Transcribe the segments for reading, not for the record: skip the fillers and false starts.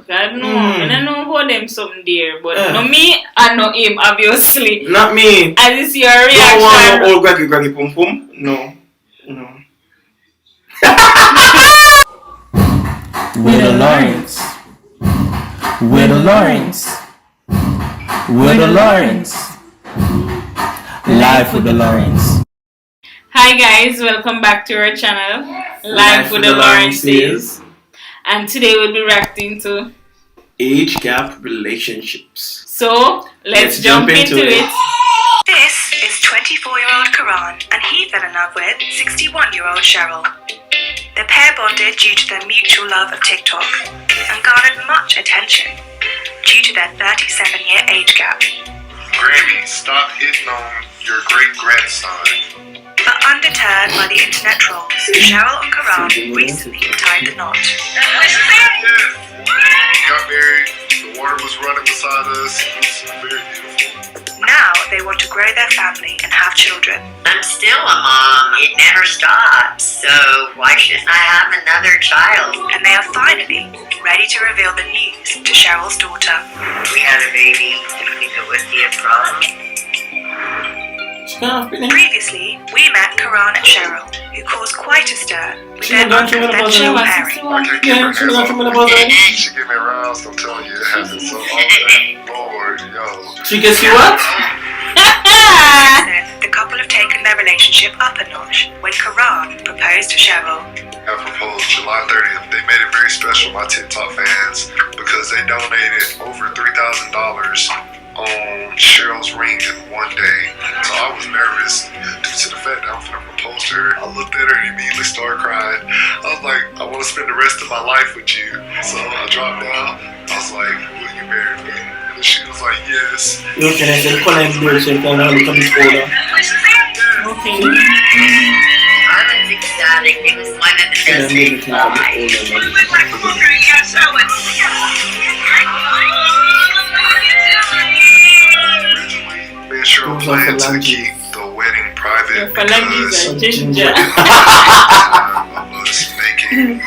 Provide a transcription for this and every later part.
God no, I don't know about them something there, but no me and no him, obviously. Not me. As is your reaction. Don't want no old graggy pum pum. No. With the Lawrence. With the Lawrence. With the Lawrence. Life with the Lawrence. Hi guys, welcome back to our channel, Life with the Lawrences. And today we'll be reacting to age gap relationships. So let's jump into it. This is 24-year-old Karan, and he fell in love with 61-year-old Cheryl. The pair bonded due to their mutual love of TikTok and garnered much attention due to their 37-year age gap. Grammy, stop hitting on your great-grandson. But undeterred by the internet trolls, Cheryl and Karan recently tied the knot. We got married, the water was running beside us, it was very beautiful. Now they want to grow their family and have children. I'm still a mom. It never stops. So why shouldn't I have another child? And they are finally ready to reveal the news to Cheryl's daughter. We had a baby. Do you think it would be a problem? Previously, we met Karan and Cheryl, who caused quite a stir with their unconventional pairing. I can't keep her hands off. She give me aroused, I'm telling you, it happens so often. Lord, yo. She gets you what? The couple have taken their relationship up a notch when Karan proposed to Cheryl. I proposed July 30th. They made it very special, my TikTok fans, because they donated over $3,000 on Cheryl's ring in one day. So I was nervous due to the fact that I'm going to propose to her. I looked at her and immediately started crying. I was like, I want to spend the rest of my life with you. So I dropped down. I was like, will you marry me? And she was like, yes. You can have a conversation and look at this folder. Okay. I was ecstatic. It was one of the best things of my life. Cheryl planned to keep the wedding private because ginger. I was making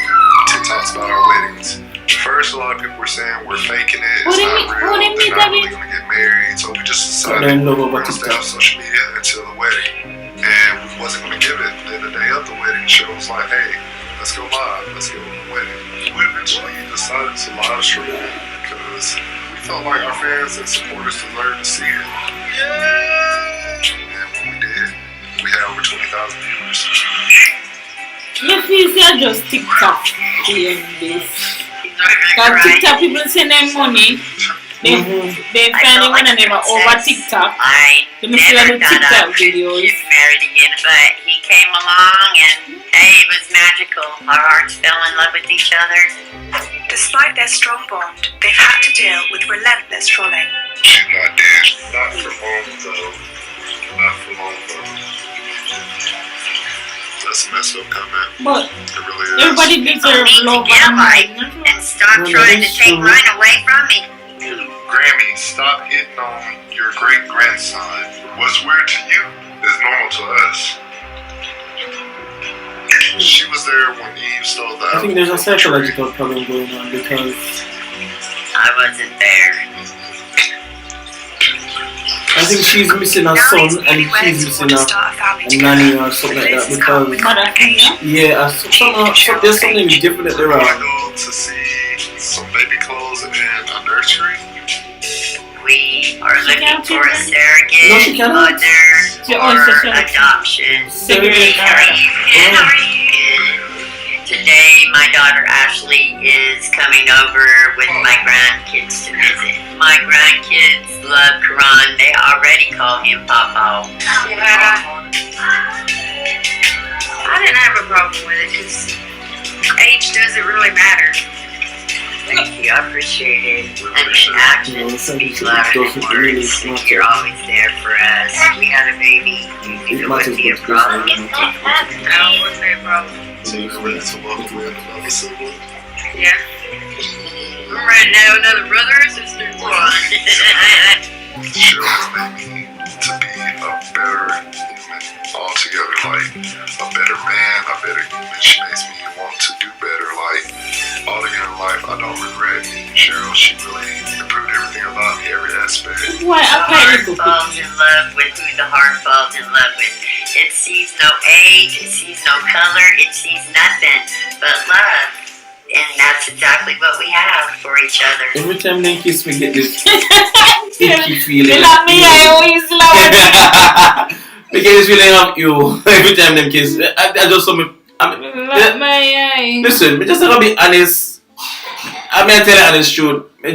TikToks about our weddings. First, a lot of people were saying we're faking it, it's not real, they're not really going to get married. So we just decided we were going to stay off social media until the wedding. And we wasn't going to give it. Then the day of the wedding, Cheryl was like, hey, let's go live, let's go to the wedding. We eventually decided to live stream because we felt like our fans and supporters deserved to see it. And when we did, we had over 20,000 viewers. Let me say just TikTok doing this. Because TikTok people send them money. They finding one and never over TikTok. Let me see the TikTok videos. Get married again, but he came along and hey, it was magical. Our hearts fell in love with each other. Despite their strong bond, they've had to deal with relentless trolling. She's not dead. Not for long though. Not for long though. That's a messed up comment. But it really is. everybody deserves love and stop trying to take mine away from me. Grammy, stop hitting on your great-grandson. What's weird to you is normal to us. She was there when Eve stole the apple. I think there's a psychological problem going on because I wasn't there. I think she's missing her son and she's missing a nanny or something like that because there's something definitely wrong. To see some baby clothes in a nursery. We are looking for a surrogate No, she cannot. mother or adoption. Today, my daughter Ashley is coming over with my grandkids to visit. My grandkids love Karan. They already call him Papa. I didn't have a problem with it because age doesn't really matter. Thank you, I appreciate it. And actions speak louder than words. You're always there for us. We had a baby. You think it wouldn't be a problem? No, it wouldn't be a problem. So you're ready to welcome in another sibling? Yeah. I'm ready to have another brother or sister. Cheryl made me to be a better human altogether, like a better man, a better human. She makes me want to do better, like altogether, wife. I don't regret meeting Cheryl. She really improved everything about me, every aspect. Why The heart falls in love with who the heart falls in love with. It sees no age, it sees no color, it sees nothing but love. And that's exactly what we have for each other. Every time they kiss me, get this icky feeling. I get this feeling of you every time they kiss. I just saw me. Listen, me just gonna be honest. I mean, I tell you honest truth. I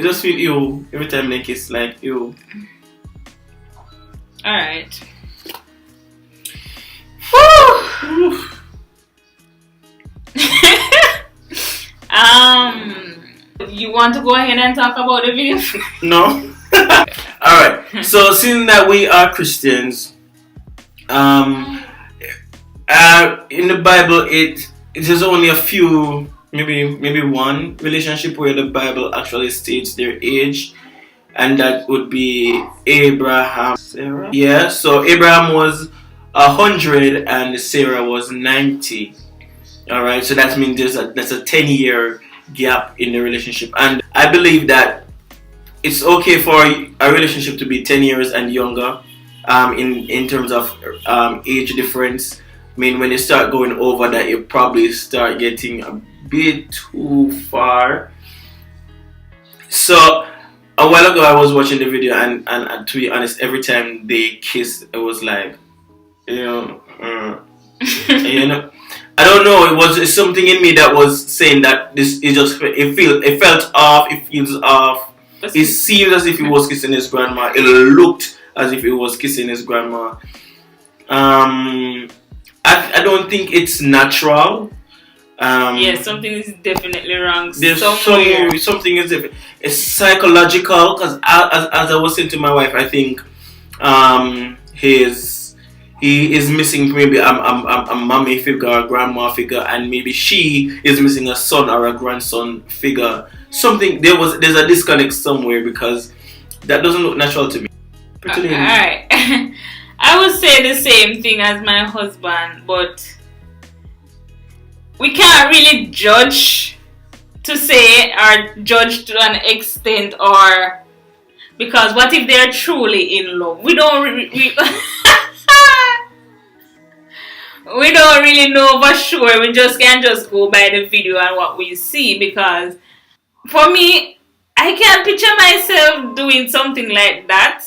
just feel you every time they kiss, like you. Alright. You want to go ahead and talk about the video? No. Alright. So seeing that we are Christians, in the Bible it is only a few, maybe one relationship where the Bible actually states their age, and that would be Abraham, Sarah. Yeah, so Abraham was 100 and Sarah was 90. Alright, so that means that's a 10-year gap in the relationship, and I believe that it's okay for a relationship to be 10 years and younger, in terms of age difference. I mean, when you start going over that, you probably start getting a bit too far. So a while ago I was watching the video, and to be honest, every time they kissed, it was like, you know, I don't know, it's something in me that was saying that it felt off, it feels off. It seemed as if he was kissing his grandma. It looked as if he was kissing his grandma. I don't think it's natural. Yeah, something is definitely wrong. Something is different. It's psychological, because as I was saying to my wife, I think he is missing maybe a mommy figure, a grandma figure, and maybe she is missing a son or a grandson figure. There's a disconnect somewhere, because that doesn't look natural to me. Alright. I would say the same thing as my husband, but we can't really judge to say, or judge to an extent, or because what if they're truly in love? We don't we don't really know for sure. We just can't just go by the video and what we see, because for me, I can't picture myself doing something like that.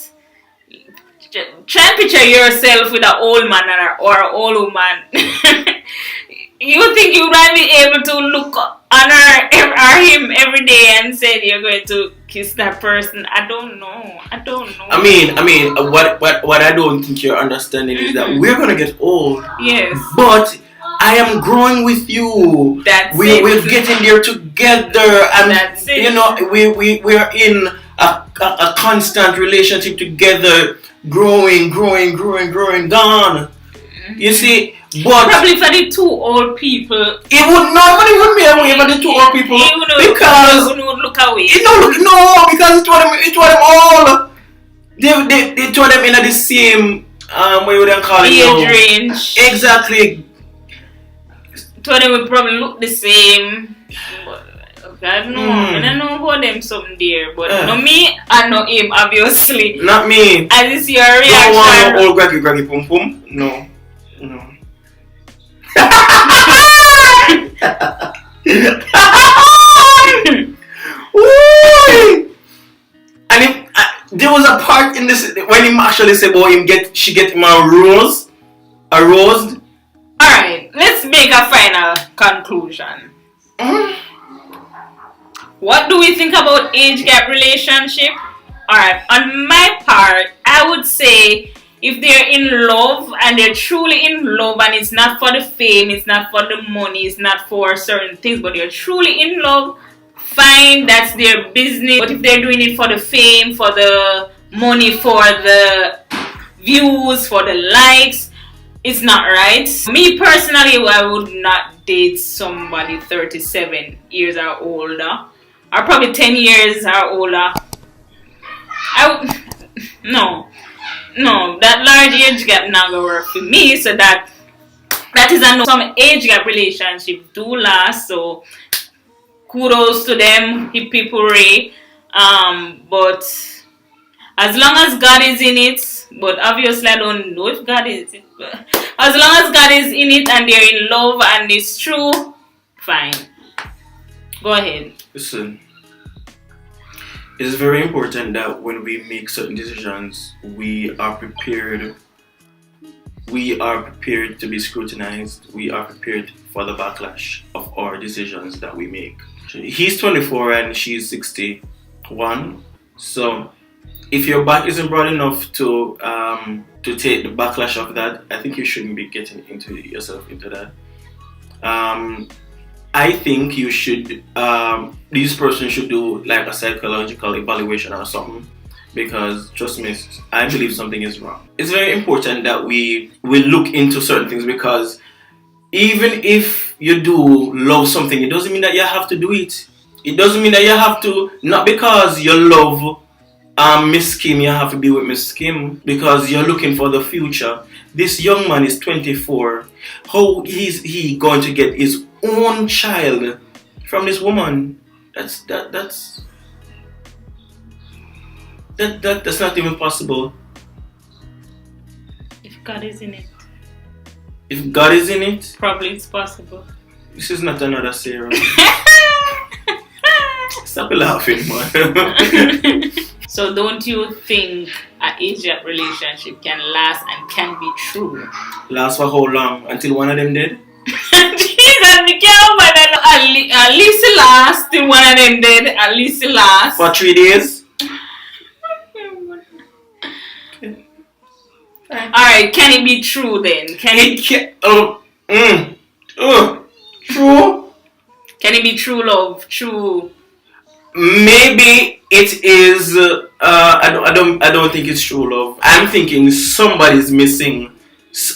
Try and picture yourself with an old man or an old woman. You think you might be able to look on her or him every day and say you're going to kiss that person? I don't know. I mean, what I don't think you're understanding is that we're gonna get old. Yes. But I am growing with you. We're getting there together, and that's it. You know, we're in a constant relationship together, growing. Gone. You see, but probably for the two old people, it wouldn't be a way for the two old people, because it would look away. No, because it told them all. They told them in the same what would I call it? Age range. Exactly. Told them would probably look the same. I don't know. I don't know about them something there, but no me and no him, obviously. Not me. As is your reaction. Don't want no old graggy pum pum. No. And if there was a part in this when him actually said, "Boy, she get him a rose." Alright, let's make a final conclusion. What do we think about age gap relationship? Alright, on my part, I would say if they're in love and they're truly in love, and it's not for the fame, it's not for the money, it's not for certain things, but they're truly in love, fine, that's their business. But if they're doing it for the fame, for the money, for the views, for the likes, it's not right. Me personally, I would not date somebody 37 years or older, or probably 10 years or older. No, that large age gap not gonna work for me. So that is a no. Some age gap relationships do last. So kudos to them, hip hip hooray. But as long as God is in it, but obviously I don't know if God is it. But as long as God is in it and they're in love and it's true, fine. Go ahead. Listen, it's very important that when we make certain decisions, we are prepared. We are prepared to be scrutinized. We are prepared for the backlash of our decisions that we make. He's 24 and she's 61. So if your back isn't broad enough to take the backlash of that, I think you shouldn't be getting yourself into that. I think you should. This person should do like a psychological evaluation or something, because trust me, I believe something is wrong. It's very important that we look into certain things, because even if you do love something, it doesn't mean that you have to do it. It doesn't mean that you have to, not because you love Miss Kim, you have to be with Miss Kim, because you're looking for the future. This young man is 24. How is he going to get his own child from this woman? That's not even possible. If God is in it. If God is in it, probably it's possible. This is not another Sarah. Stop laughing, man. So don't you think an age gap relationship can last and can be true? Last for how long? Until one of them dead? Jesus, be careful, man. At least it lasts till one of them dead. At least it lasts. For 3 days? Alright, can it be true then? True? Can it be true love? True. Maybe it is. I don't think it's true love. I'm thinking somebody's missing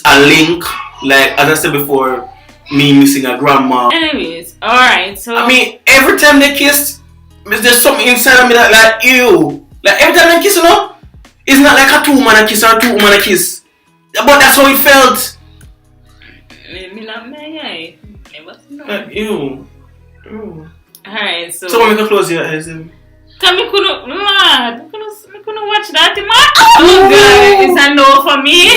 a link. Like as I said before, me missing a grandma. Anyways, alright. So I mean, every time they kiss, there's something inside of me that like ew. Like every time they kiss, you know, it's not like a 2-woman kiss or a 2-woman kiss. But that's how it felt. Ew. Alright, so someone make a close your eyes. Can me couldn't watch that, man. Oh God, it's a no for me.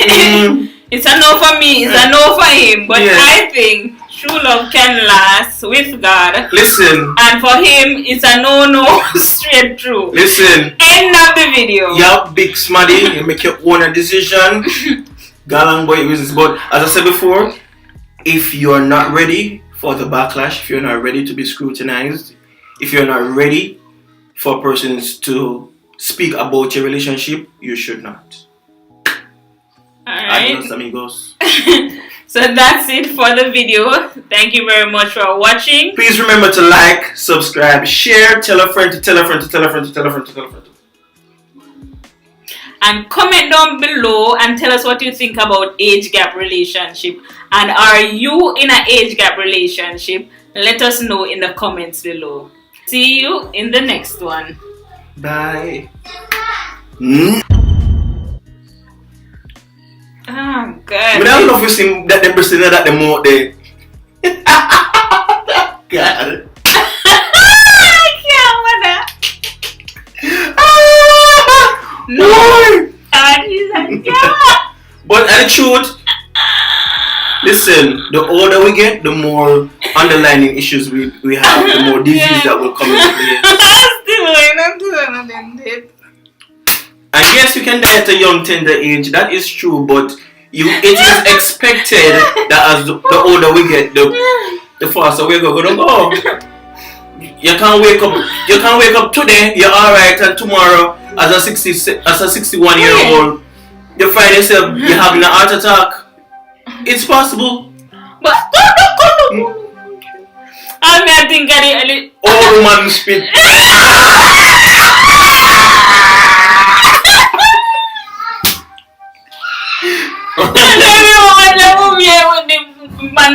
It's a no for me. It's a no for him. But yes. I think true love can last with God. Listen. And for him, it's a no straight through. Listen. End of the video. Yeah, big smarty. You make your own decision. Galang boy business. But as I said before, if you are not ready for the backlash, if you're not ready to be scrutinized, if you're not ready for persons to speak about your relationship, you should not. Alright. Adios, amigos. So that's it for the video. Thank you very much for watching. Please remember to like, subscribe, share, tell a friend to tell a friend to tell a friend to tell a friend to tell a friend. And comment down below and tell us what you think about age gap relationship. And are you in an age gap relationship? Let us know in the comments below. See you in the next one. Bye. Oh God. But I don't know if you see that them person that them out there. God. I can't with that. No. But the truth, listen, the older we get, the more underlying issues we have, the more disease that will come into play. And yes, you can die at a young tender age, that is true, but it is expected that as the older we get, the faster we're going to go. You can't wake up today, you're alright, and tomorrow as a 61-year-old you find yourself you're having a heart attack. It's possible. But I think I old man spit. I don't know what the movie with the man.